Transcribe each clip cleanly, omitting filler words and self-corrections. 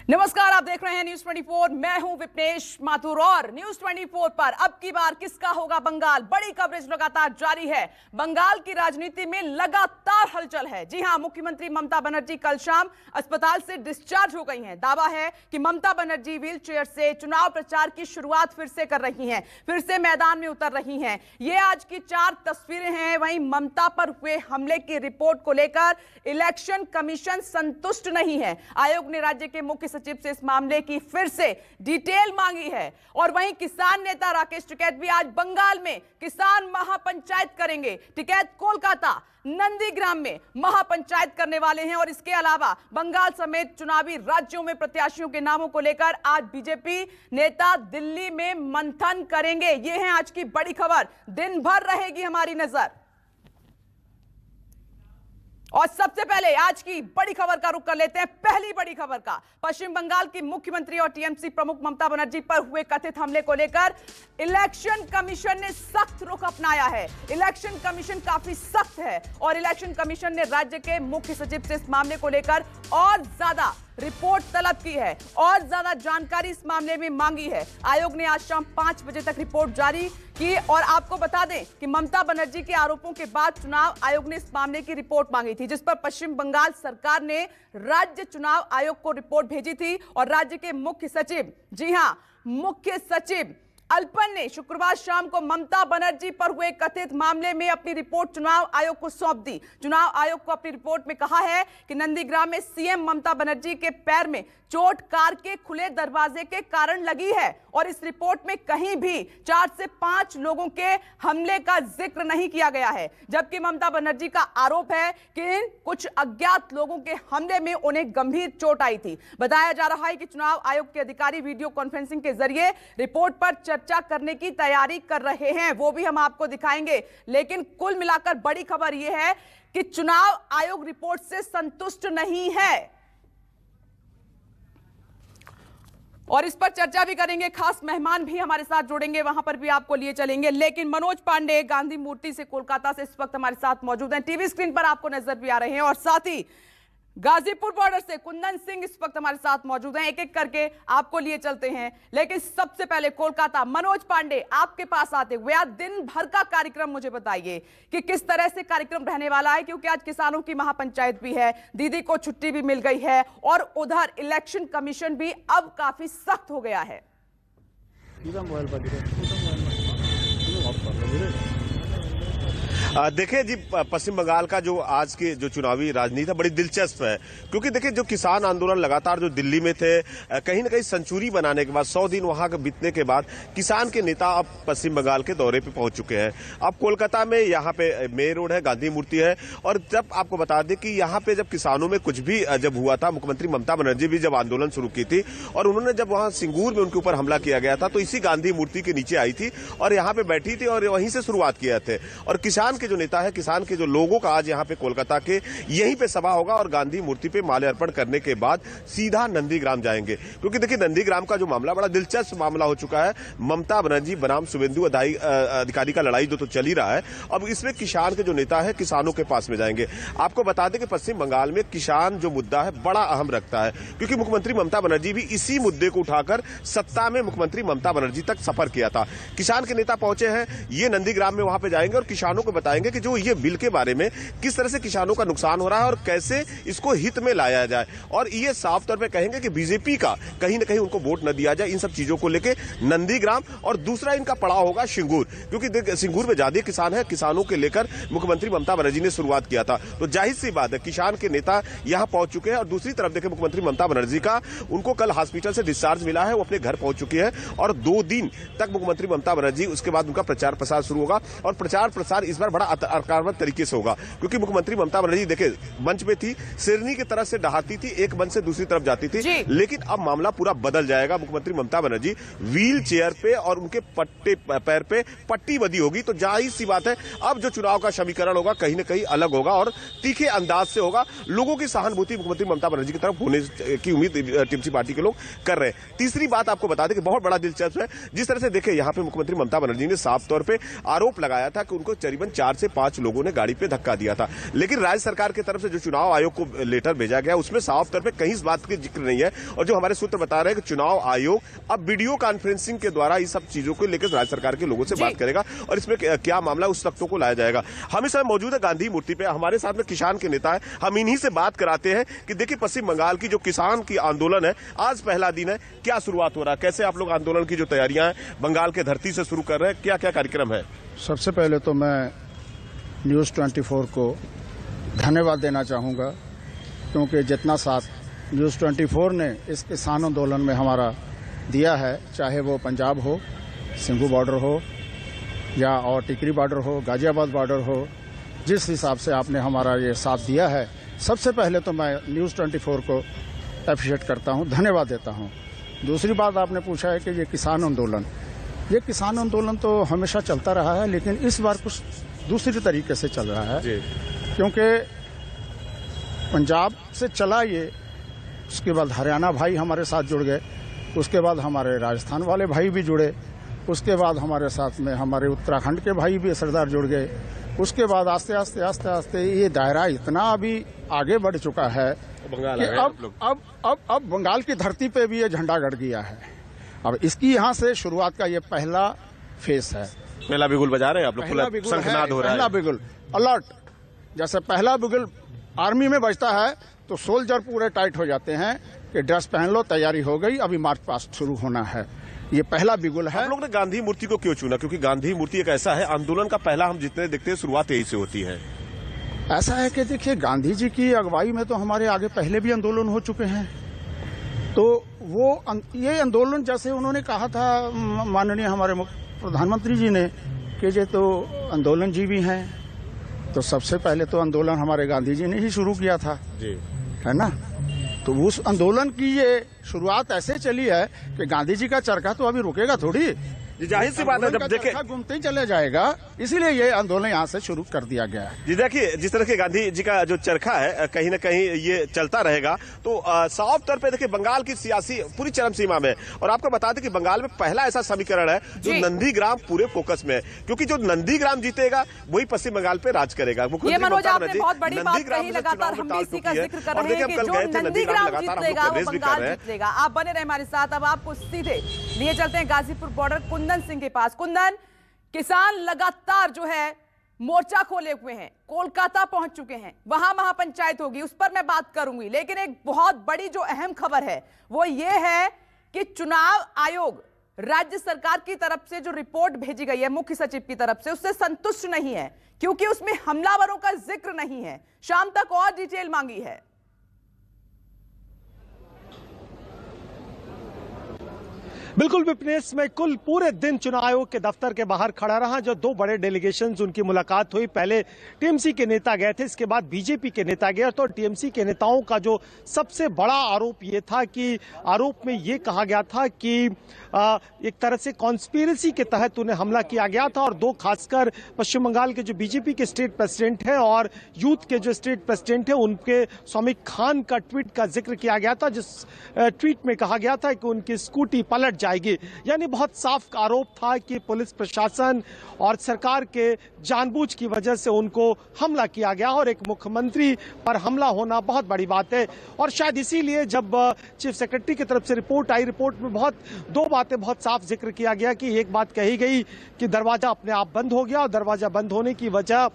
नमस्कार, आप देख रहे हैं न्यूज 24। मैं हूं विपनेश माथुर और न्यूज 24 पर अब की बार किसका होगा बंगाल, बड़ी कवरेज लगातार जारी है। बंगाल की राजनीति में लगातार हलचल है। जी हां, मुख्यमंत्री ममता बनर्जी कल शाम अस्पताल से डिस्चार्ज हो गई हैं। दावा है कि ममता बनर्जी व्हील चेयर से चुनाव प्रचार की शुरुआत फिर से कर रही हैं, फिर से मैदान में उतर रही हैं। ये आज की 4 तस्वीरें हैं। वहीं ममता पर हुए हमले की रिपोर्ट को लेकर इलेक्शन कमीशन संतुष्ट नहीं है। आयोग ने राज्य के मुख्य सचिव से इस मामले की फिर से डिटेल मांगी है। और वहीं किसान नेता राकेश टिकैत भी आज बंगाल में किसान महापंचायत करेंगे। टिकैत कोलकाता नंदीग्राम में महापंचायत करने वाले हैं। और इसके अलावा बंगाल समेत चुनावी राज्यों में प्रत्याशियों के नामों को लेकर आज बीजेपी नेता दिल्ली में मंथन करेंगे। यह है आज की बड़ी खबर। दिन भर रहेगी हमारी नजर। और सबसे पहले आज की बड़ी खबर का रुख कर लेते हैं। पहली बड़ी खबर का, पश्चिम बंगाल की मुख्यमंत्री और टीएमसी प्रमुख ममता बनर्जी पर हुए कथित हमले को लेकर इलेक्शन कमीशन ने सख्त रुख अपनाया है। इलेक्शन कमीशन काफी सख्त है और इलेक्शन कमीशन ने राज्य के मुख्य सचिव से इस मामले को लेकर और ज्यादा रिपोर्ट तलब की है और ज्यादा जानकारी इस मामले में मांगी है। आयोग ने आज शाम 5 बजे तक रिपोर्ट जारी की। और आपको बता दें कि ममता बनर्जी के आरोपों के बाद चुनाव आयोग ने इस मामले की रिपोर्ट मांगी थी, जिस पर पश्चिम बंगाल सरकार ने राज्य चुनाव आयोग को रिपोर्ट भेजी थी। और राज्य के मुख्य सचिव, जी हां, मुख्य सचिव अल्पन ने शुक्रवार शाम को ममता बनर्जी पर हुए कथित मामले में अपनी रिपोर्ट चुनाव आयोग को सौंप दी। चुनाव आयोग को अपनी रिपोर्ट में कहा है कि नंदीग्राम में सीएम ममता बनर्जी के पैर में चोट कार के खुले दरवाजे के कारण लगी है। और इस रिपोर्ट में कहीं भी 4 से 5 लोगों के हमले का जिक्र नहीं किया गया है। जबकि ममता बनर्जी का आरोप है कि कुछ अज्ञात लोगों के हमले में उन्हें गंभीर चोट आई थी। बताया जा रहा है कि चुनाव आयोग के अधिकारी वीडियो कॉन्फ्रेंसिंग के जरिए रिपोर्ट पर चर्चा करने की तैयारी कर रहे हैं, वो भी हम आपको दिखाएंगे। लेकिन कुल मिलाकर बड़ी खबर यह है कि चुनाव आयोग रिपोर्ट से संतुष्ट नहीं है और इस पर चर्चा भी करेंगे। खास मेहमान भी हमारे साथ जुड़ेंगे, वहां पर भी आपको लिए चलेंगे। लेकिन मनोज पांडे गांधी मूर्ति से कोलकाता से इस वक्त हमारे साथ मौजूद हैं, टीवी स्क्रीन पर आपको नजर भी आ रहे हैं। और साथ ही गाजीपुर बॉर्डर से कुंदन सिंह इस वक्त हमारे साथ मौजूद हैं। एक एक करके आपको लिए चलते हैं। लेकिन सबसे पहले कोलकाता, मनोज पांडे आपके पास आते हुए आज दिन भर का कार्यक्रम मुझे बताइए कि किस तरह से कार्यक्रम रहने वाला है, क्योंकि आज किसानों की महापंचायत भी है, दीदी को छुट्टी भी मिल गई है और उधर इलेक्शन कमीशन भी अब काफी सख्त हो गया है। देखिए जी, पश्चिम बंगाल का जो आज की जो चुनावी राजनीति है बड़ी दिलचस्प है, क्योंकि देखिए जो किसान आंदोलन लगातार जो दिल्ली में थे, कहीं ना कहीं सेंचुरी बनाने के बाद 100 दिन वहां के बीतने के बाद किसान के नेता अब पश्चिम बंगाल के दौरे पे पहुंच चुके हैं। अब कोलकाता में यहाँ पे मेयर रोड है, गांधी मूर्ति है। और जब आपको बता दें कि यहाँ पे जब किसानों में कुछ भी जब हुआ था, मुख्यमंत्री ममता बनर्जी भी जब आंदोलन शुरू की थी और उन्होंने जब वहां सिंगूर में उनके ऊपर हमला किया गया था, तो इसी गांधी मूर्ति के नीचे आई थी और यहाँ पे बैठी थी और वहीं से शुरुआत किए थे। और किसान जो नेता है, किसान के जो लोगों का आज यहाँ पे कोलकाता के यहीं पे सभा होगा और गांधी मूर्ति पे माल्यार्पण करने के बाद सीधा नंदीग्राम जाएंगे। क्योंकि देखिए नंदीग्राम का जो मामला बड़ा दिलचस्प मामला हो चुका है। ममता बनर्जी बनाम शुभेंदु अधिकारी का लड़ाई जो तो चल ही रहा है। अब इसमें किसान के जो नेता है किसानों के पास में जाएंगे। आपको बता दें कि पश्चिम बंगाल में किसान जो मुद्दा है बड़ा अहम रखता है, क्योंकि मुख्यमंत्री ममता बनर्जी भी इसी मुद्दे को उठाकर सत्ता में मुख्यमंत्री ममता बनर्जी तक सफर किया था। किसान के नेता पहुंचे हैं, ये नंदीग्राम में वहां पे जाएंगे और किसानों को बताएंगे कि जो ये बिल के बारे में किस तरह से किसानों का नुकसान हो रहा है और कैसे इसको हित में लाया जाए। और ये साफ तौर पे कहेंगे कि बीजेपी का कहीं ना कहीं उनको वोट न दिया जाए। इन सब चीजों को लेके नंदीग्राम और दूसरा इनका पड़ाव होगा सिंगूर, क्योंकि सिंगूर में ज्यादा किसान है। किसानों के लेकर मुख्यमंत्री ममता बनर्जी ने शुरुआत किया था, तो जाहिर सी बात है किसान के नेता यहां पहुंच चुके हैं। और दूसरी तरफ देखें मुख्यमंत्री ममता बनर्जी का, उनको कल हॉस्पिटल से डिस्चार्ज मिला है, वो अपने घर पहुंच चुकी है और 2 दिन तक मुख्यमंत्री ममता बनर्जी, उसके बाद उनका प्रचार प्रसार शुरू होगा। और प्रचार प्रसार इस बार बड़ा आक्रामक तरीके से होगा, क्योंकि मुख्यमंत्री ममता बनर्जी देखे मंच पे थी, शेरनी की तरह से दहाती थी, एक मंच से दूसरी तरफ जाती थी। लेकिन अब मामला पूरा बदल जाएगा। मुख्यमंत्री ममता बनर्जी व्हील चेयर पे और उनके पैर पे पट्टी बंधी होगी। तो जाहिर सी बात है अब जो चुनाव का समीकरण होगा कहीं ना कहीं अलग होगा और तीखे अंदाज से होगा। लोगों की सहानुभूति मुख्यमंत्री ममता बनर्जी की तरफ होने की उम्मीद टीएमसी पार्टी के लोग कर रहे हैं। तीसरी बात आपको बता दें कि बहुत बड़ा दिलचस्प है, जिस तरह से देखे यहाँ पे मुख्यमंत्री ममता बनर्जी ने साफ तौर पर आरोप लगाया था कि उनको करीबन 4 से 5 लोगों ने गाड़ी पे धक्का दिया था। लेकिन राज्य सरकार की तरफ से जो चुनाव आयोग को लेटर भेजा गया उसमें साफ तौर पे कहीं इस बात की जिक्र नहीं है। और जो हमारे सूत्र बता रहे हैं कि चुनाव आयोग अब वीडियो कॉन्फ्रेंसिंग के द्वारा इस सब चीजों को लेकर राज्य सरकार के लोगों से बात करेगा और इसमें क्या मामला उस तख्तों को लाया जाएगा। हम इस समय मौजूद है गांधी मूर्ति पे, हमारे साथ में किसान के नेता है, हम इन्हीं से बात कराते हैं कि देखिए पश्चिम बंगाल की जो किसान की आंदोलन है, आज पहला दिन है, क्या शुरुआत हो रहा है, कैसे आप लोग आंदोलन की जो तैयारियां हैं बंगाल के धरती से शुरू कर रहे हैं, क्या क्या कार्यक्रम है? सबसे पहले तो मैं न्यूज़ 24 को धन्यवाद देना चाहूँगा, क्योंकि जितना साथ न्यूज़ 24 ने इस किसान आंदोलन में हमारा दिया है, चाहे वो पंजाब हो, सिंघू बॉर्डर हो या और टिकरी बॉर्डर हो, गाजियाबाद बॉर्डर हो, जिस हिसाब से आपने हमारा ये साथ दिया है, सबसे पहले तो मैं न्यूज़ 24 को अप्रिशिएट करता हूँ, धन्यवाद देता हूँ। दूसरी बात आपने पूछा है कि ये किसान आंदोलन तो हमेशा चलता रहा है, लेकिन इस बार कुछ दूसरी तरीके से चल रहा है, क्योंकि पंजाब से चला ये, उसके बाद हरियाणा भाई हमारे साथ जुड़ गए, उसके बाद हमारे राजस्थान वाले भाई भी जुड़े, उसके बाद हमारे साथ में हमारे उत्तराखंड के भाई भी सरदार जुड़ गए, उसके बाद आस्ते आस्ते ये दायरा इतना अभी आगे बढ़ चुका है कि अब बंगाल की धरती पे भी ये झंडा गड़ गया है। अब इसकी यहाँ से शुरुआत का ये पहला फेस है। पहला बिगुल बजा रहे हैं आप लोग, शंखनाद हो रहा है, पहला बिगुल अलर्ट। जैसे पहला बिगुल आर्मी में बजता है तो सोल्जर पूरे टाइट हो जाते हैं कि ड्रेस पहन लो, तैयारी हो गई, अभी मार्च पास्ट शुरू होना है। ये पहला बिगुल है। हम लोग ने गांधी मूर्ति को क्यों चुना? क्योंकि गांधी मूर्ति एक ऐसा है आंदोलन का पहला, हम जितने देखते हैं शुरुआत यही से होती है। ऐसा है कि देखिए, गांधी जी की अगुवाई में तो हमारे आगे पहले भी आंदोलन हो चुके हैं, तो वो ये आंदोलन जैसे उन्होंने कहा था माननीय हमारे प्रधानमंत्री जी ने कि ये तो आंदोलन जीवी हैं, तो सबसे पहले तो आंदोलन हमारे गांधी जी ने ही शुरू किया था जी, है ना। तो उस आंदोलन की ये शुरुआत ऐसे चली है कि गांधी जी का चरखा तो अभी रुकेगा थोड़ी, जाहिर सी बात है, जब देखे घूमते ही चले जाएगा, इसीलिए ये आंदोलन यहाँ से शुरू कर दिया गया है। जी देखिए, जिस तरह के गांधी जी का जो चरखा है कहीं न कहीं ये चलता रहेगा, तो साफ तौर पे देखिए बंगाल की सियासी पूरी चरम सीमा में। और आपको बता दें कि बंगाल में पहला ऐसा समीकरण है जो नंदीग्राम पूरे फोकस में है, क्योंकि जो नंदीग्राम जीतेगा वही पश्चिम बंगाल पे राज करेगा। ये मनोज आपने बहुत बड़ी बात कही, लगातार हम भी इसी का जिक्र कर रहे हैं कि जो नंदीग्राम जीतेगा वो बंगाल जीतेगा। आप बने रहे हमारे साथ। अब आपको सीधे लिए चलते हैं गाजीपुर बॉर्डर कुंदन सिंह के पास। कुंदन, किसान लगातार जो है मोर्चा खोले हुए हैं, कोलकाता पहुंच चुके हैं, वहां महापंचायत होगी, उस पर मैं बात करूंगी, लेकिन एक बहुत बड़ी जो अहम खबर है वो ये है कि चुनाव आयोग राज्य सरकार की तरफ से जो रिपोर्ट भेजी गई है मुख्य सचिव की तरफ से, उससे संतुष्ट नहीं है, क्योंकि उसमें हमलावरों का जिक्र नहीं है। शाम तक और डिटेल मांगी है। बिल्कुल विपनेश, में कुल पूरे दिन चुनाव आयोग के दफ्तर के बाहर खड़ा रहा। जो दो बड़े डेलीगेशंस उनकी मुलाकात हुई, पहले टीएमसी के नेता गए थे, इसके बाद बीजेपी के नेता गए। तो टीएमसी के नेताओं का जो सबसे बड़ा आरोप ये था कि आरोप में ये कहा गया था कि एक तरह से कॉन्स्पिरेसी के तहत उन्हें हमला किया गया था। और दो खासकर पश्चिम बंगाल के जो बीजेपी के स्टेट प्रेसिडेंट है और यूथ के जो स्टेट प्रेसिडेंट है, उनके सौमिक खान का ट्वीट का जिक्र किया गया था, जिस ट्वीट में कहा गया था कि उनकी स्कूटी पलट जाएगी। यानी बहुत साफ आरोप था कि पुलिस प्रशासन और सरकार के जानबूझ की वजह से उनको हमला किया गया और एक मुख्यमंत्री पर हमला होना बहुत बड़ी बात है। और शायद इसीलिए जब चीफ सेक्रेटरी की तरफ से रिपोर्ट आई, रिपोर्ट में दो बातें बहुत साफ जिक्र किया गया कि एक बात कही गई कि दरवाजा अपने आप बंद हो गया और दरवाजा बंद होने की वजह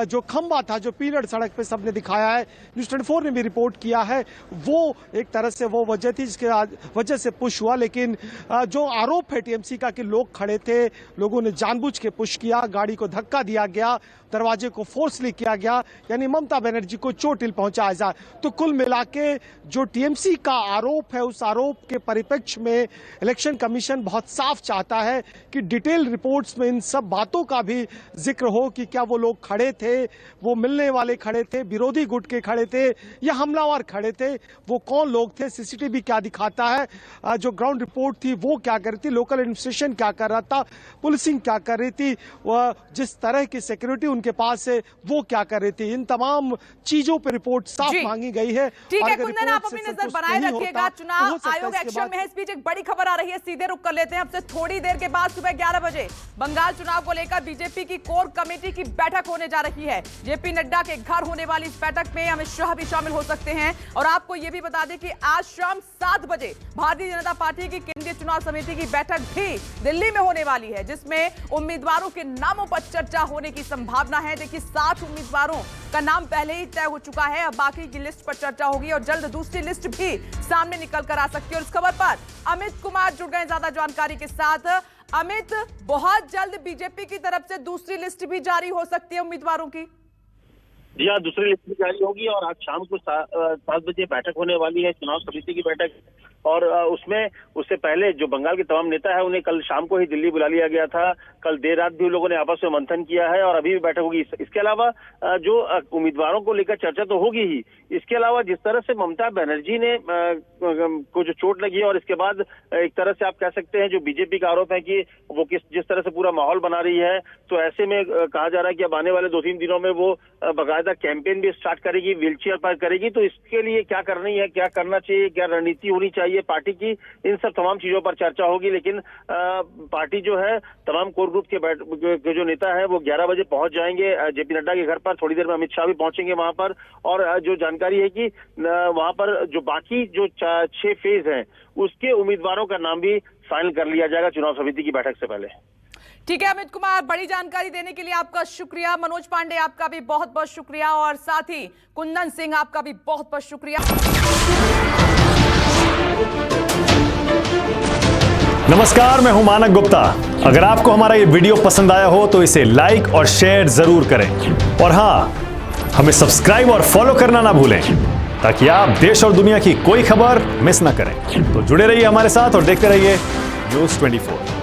जो खंबा था, जो पिलर सड़क पे सबने दिखाया है, न्यूज़ 24 ने भी रिपोर्ट किया है, वो एक तरह से वो वजह थी जिसके वजह से पुश हुआ। लेकिन जो आरोप है टीएमसी का कि लोग खड़े थे, लोगों ने जानबूझ के पुश किया, गाड़ी को धक्का दिया गया, दरवाजे को फोर्सली किया गया, यानी ममता बनर्जी को चोटिल पहुंचाया जाए। तो कुल मिला के जो टीएमसी का आरोप है, उस आरोप के परिप्रेक्ष्य में इलेक्शन कमीशन बहुत साफ चाहता है कि डिटेल रिपोर्ट्स में इन सब बातों का भी जिक्र हो कि क्या वो लोग खड़े थे, वो मिलने वाले खड़े थे, विरोधी गुट के खड़े थे या हमलावर खड़े थे, वो कौन लोग थे, सीसीटीवी क्या दिखाता है, जो ग्राउंड रिपोर्ट थी वो क्या कर रही थी, लोकल एडमिनिस्ट्रेशन क्या कर रहा था, पुलिसिंग क्या कर रही थी, जिस तरह की सिक्योरिटी उनके पास है वो क्या कर रहे थे, इन तमाम चीजों पर रिपोर्ट साफ मांगी गई है। ठीक और है अगर कुंदन, रिपोर्ट आप से अपनी नजर संतुष्ट बनाए नहीं रखिएगा, होता, तो चुनाव हो सकता है आयोग इसके एक्शन बाद- में है। इस बीच एक बड़ी खबर आ रही है, सीधे रुक कर लेते हैं। अब से थोड़ी देर के बाद सुबह 11 बजे बंगाल चुनाव को लेकर बीजेपी की कोर कमेटी की बैठक होने जा रही है। जेपी नड्डा के घर होने वाली इस बैठक में अमित शाह भी शामिल हो सकते हैं। और आपको यह भी बता दें कि आज शाम 7 बजे भारतीय जनता पार्टी की केंद्रीय चुनाव समिति की बैठक भी दिल्ली में होने वाली है, जिसमें उम्मीदवारों के नामों पर चर्चा होने की संभावना है। देखिए 7 उम्मीदवारों का नाम पहले ही तय हो चुका है, अब बाकी की लिस्ट पर चर्चा होगी और जल्द दूसरी लिस्ट भी सामने निकल कर आ सकती है। और इस खबर पर अमित कुमार जुड़ गए ज्यादा जानकारी के साथ। अमित, बहुत जल्द बीजेपी की तरफ से दूसरी लिस्ट भी जारी हो सकती है उम्मीदवारों की? जी हाँ, दूसरी लिस्ट भी जारी होगी और आज शाम को 7 बजे बैठक होने वाली है, चुनाव समिति की बैठक। और उसमें उससे पहले जो बंगाल के तमाम नेता है उन्हें कल शाम को ही दिल्ली बुला लिया गया था। कल देर रात भी उन लोगों ने आपस में मंथन किया है और अभी भी बैठक होगी। इसके अलावा जो उम्मीदवारों को लेकर चर्चा तो होगी ही, इसके अलावा जिस तरह से ममता बनर्जी ने को जो चोट लगी है और इसके बाद एक तरह से आप कह सकते हैं जो बीजेपी का आरोप है कि वो जिस तरह से पूरा माहौल बना रही है, तो ऐसे में कहा जा रहा है कि अब आने वाले 2-3 दिनों में वो बाकायदा कैंपेन भी स्टार्ट करेगी, व्हीलचेयर पर करेगी। तो इसके लिए क्या करनी है, क्या करना चाहिए, क्या रणनीति होनी चाहिए पार्टी की, इन सब तमाम चीजों पर चर्चा होगी। लेकिन पार्टी जो है तमाम कोर ग्रुप के जो नेता है वो 11 बजे पहुंच जाएंगे जेपी नड्डा के घर पर। थोड़ी देर में अमित शाह भी पहुंचेंगे वहां पर। और जो जानकारी है कि वहां पर जो बाकी जो 6 फेज हैं उसके उम्मीदवारों का नाम भी फाइनल कर लिया जाएगा चुनाव समिति की बैठक से पहले। ठीक है अमित कुमार, बड़ी जानकारी देने के लिए आपका शुक्रिया। मनोज पांडे आपका भी बहुत बहुत शुक्रिया और साथ ही कुंदन सिंह आपका भी बहुत बहुत शुक्रिया। नमस्कार, मैं हूं मानक गुप्ता। अगर आपको हमारा ये वीडियो पसंद आया हो तो इसे लाइक और शेयर जरूर करें और हां, हमें सब्सक्राइब और फॉलो करना ना भूलें ताकि आप देश और दुनिया की कोई खबर मिस ना करें। तो जुड़े रहिए हमारे साथ और देखते रहिए न्यूज़ 24।